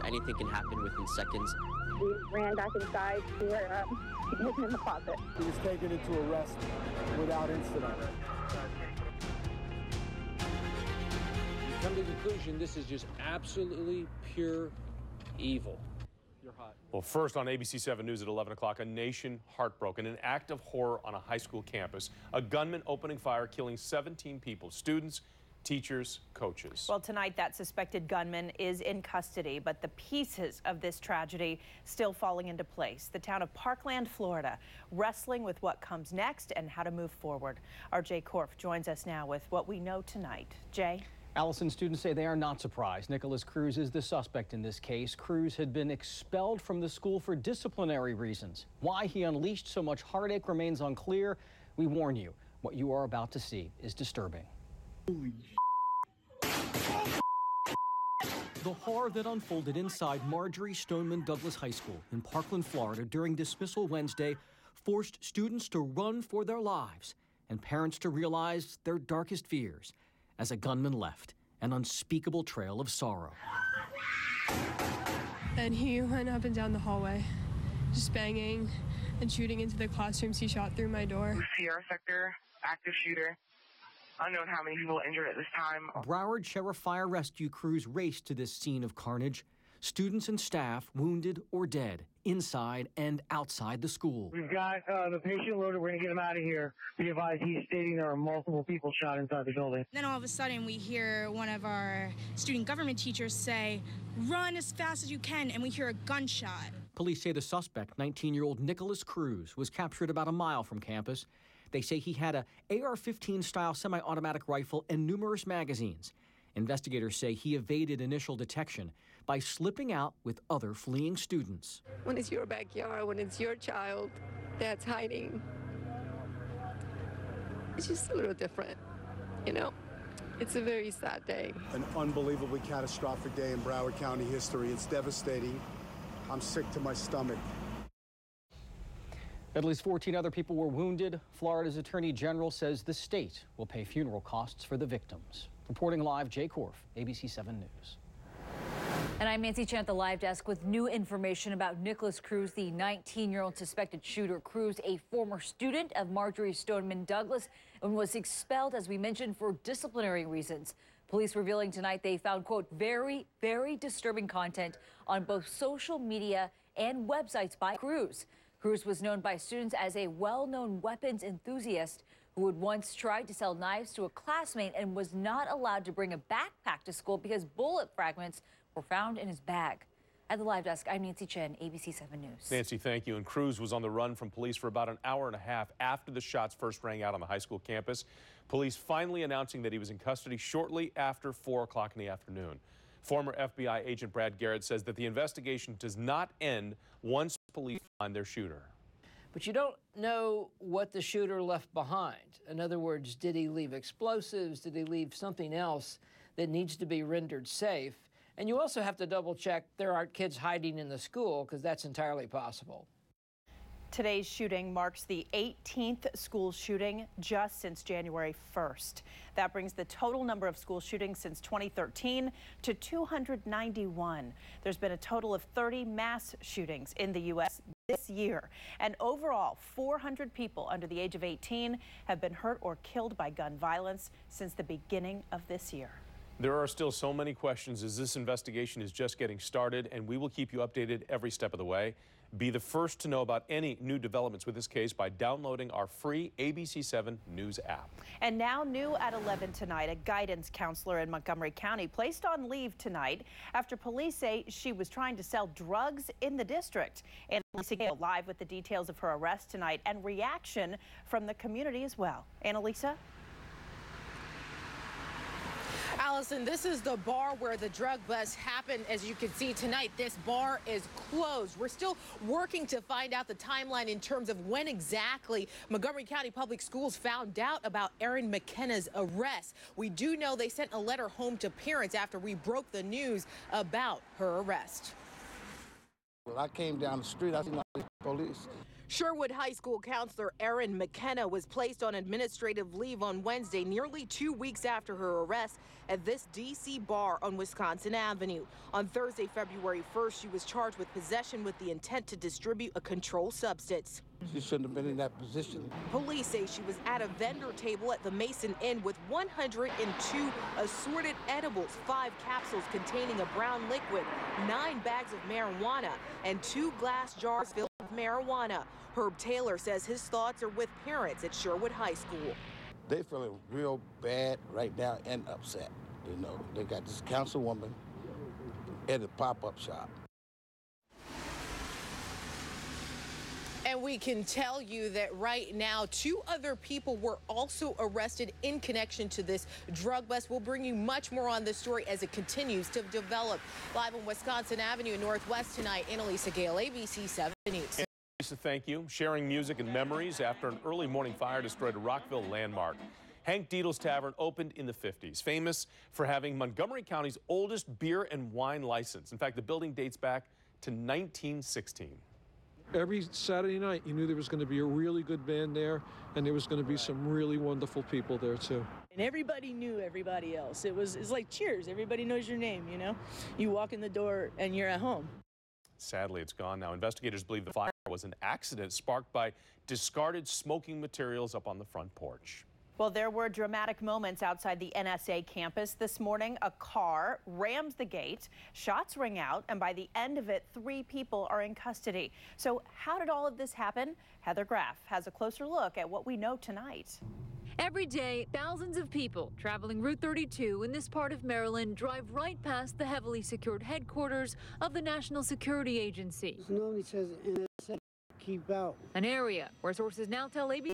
anything can happen within seconds. We ran back inside to where he was in the closet. He was taken into arrest without incident. You come to the conclusion this is just absolutely pure evil. You're hot. Well, first on ABC 7 News at 11 o'clock, a nation heartbroken. An act of horror on a high school campus. A gunman opening fire, killing 17 people, students, teachers, coaches. Well, tonight that suspected gunman is in custody, but the pieces of this tragedy still falling into place. The town of Parkland, Florida, wrestling with what comes next and how to move forward. Our Jay Korf joins us now with what we know tonight. Jay? Allison, students say they are not surprised. Nicholas Cruz is the suspect in this case. Cruz had been expelled from the school for disciplinary reasons. Why he unleashed so much heartache remains unclear. We warn you, what you are about to see is disturbing. Holy The horror that unfolded inside Marjorie Stoneman Douglas High School in Parkland, Florida during dismissal Wednesday forced students to run for their lives and parents to realize their darkest fears as a gunman left an unspeakable trail of sorrow. And he went up and down the hallway, just banging and shooting into the classrooms. He shot through my door. Sierra sector, active shooter. Unknown how many people injured at this time. Broward Sheriff Fire Rescue crews raced to this scene of carnage. Students and staff wounded or dead inside and outside the school. We've got the patient loaded. We're going to get him out of here. Be advised, he's stating there are multiple people shot inside the building. Then all of a sudden we hear one of our student government teachers say, "Run as fast as you can," and we hear a gunshot. Police say the suspect, 19-year-old Nicholas Cruz, was captured about a mile from campus. They say he had a AR-15 style semi-automatic rifle and numerous magazines. Investigators say he evaded initial detection by slipping out with other fleeing students. When it's your backyard, when it's your child that's hiding, it's just a little different, you know? It's a very sad day. An unbelievably catastrophic day in Broward County history. It's devastating. I'm sick to my stomach. At least 14 other people were wounded. Florida's Attorney General says the state will pay funeral costs for the victims. Reporting live, Jay Korf, ABC 7 News. And I'm Nancy Chen at the live desk with new information about Nicholas Cruz, the 19-year-old suspected shooter. Cruz, a former student of Marjorie Stoneman Douglas, and was expelled, as we mentioned, for disciplinary reasons. Police revealing tonight they found, quote, very, very disturbing content on both social media and websites by Cruz. Cruz was known by students as a well-known weapons enthusiast who had once tried to sell knives to a classmate and was not allowed to bring a backpack to school because bullet fragments were found in his bag. At the live desk, I'm Nancy Chen, ABC 7 News. Nancy, thank you. And Cruz was on the run from police for about an hour and a half after the shots first rang out on the high school campus. Police finally announcing that he was in custody shortly after 4 o'clock in the afternoon. Former FBI agent Brad Garrett says that the investigation does not end once police find their shooter. But you don't know what the shooter left behind. In other words, did he leave explosives? Did he leave something else that needs to be rendered safe? And you also have to double check there aren't kids hiding in the school, because that's entirely possible. Today's shooting marks the 18th school shooting just since January 1st. That brings the total number of school shootings since 2013 to 291. There's been a total of 30 mass shootings in the U.S. this year. And overall, 400 people under the age of 18 have been hurt or killed by gun violence since the beginning of this year. There are still so many questions as this investigation is just getting started, and we will keep you updated every step of the way. Be the first to know about any new developments with this case by downloading our free ABC 7 News app. And now new at 11 tonight, a guidance counselor in Montgomery County placed on leave tonight after police say she was trying to sell drugs in the district. And Annalisa Gale live with the details of her arrest tonight and reaction from the community as well. Annalisa? Allison, this is the bar where the drug bust happened. As you can see tonight, this bar is closed. We're still working to find out the timeline in terms of when exactly Montgomery County Public Schools found out about Erin McKenna's arrest. We do know they sent a letter home to parents after we broke the news about her arrest. Well, I came down the street, I seen all these police. Sherwood High School counselor Erin McKenna was placed on administrative leave on Wednesday, nearly 2 weeks after her arrest at this D.C. bar on Wisconsin Avenue. On Thursday, February 1st, she was charged with possession with the intent to distribute a controlled substance. She shouldn't have been in that position. Police say she was at a vendor table at the Mason Inn with 102 assorted edibles, 5 capsules containing a brown liquid, 9 bags of marijuana, and 2 glass jars filled with marijuana. Herb Taylor says his thoughts are with parents at Sherwood High School. They feeling real bad right now and upset. You know, they got this councilwoman at a pop-up shop. And we can tell you that right now, 2 other people were also arrested in connection to this drug bust. We'll bring you much more on this story as it continues to develop. Live on Wisconsin Avenue Northwest tonight, Annalisa Gale, ABC 7 News. Annalisa, thank you. Sharing music and memories after an early morning fire destroyed a Rockville landmark. Hank Diedel's Tavern opened in the 50s, famous for having Montgomery County's oldest beer and wine license. In fact, the building dates back to 1916. Every Saturday night, you knew there was going to be a really good band there, and there was going to be some really wonderful people there, too. And everybody knew everybody else. It's like Cheers. Everybody knows your name, you know? You walk in the door, and you're at home. Sadly, it's gone now. Investigators believe the fire was an accident sparked by discarded smoking materials up on the front porch. Well, there were dramatic moments outside the NSA campus this morning. A car rams the gate, shots ring out, and by the end of it, 3 people are in custody. So how did all of this happen? Heather Graff has a closer look at what we know tonight. Every day, thousands of people traveling Route 32 in this part of Maryland drive right past the heavily secured headquarters of the National Security Agency. Nobody says NSA, keep out. An area where sources now tell ABC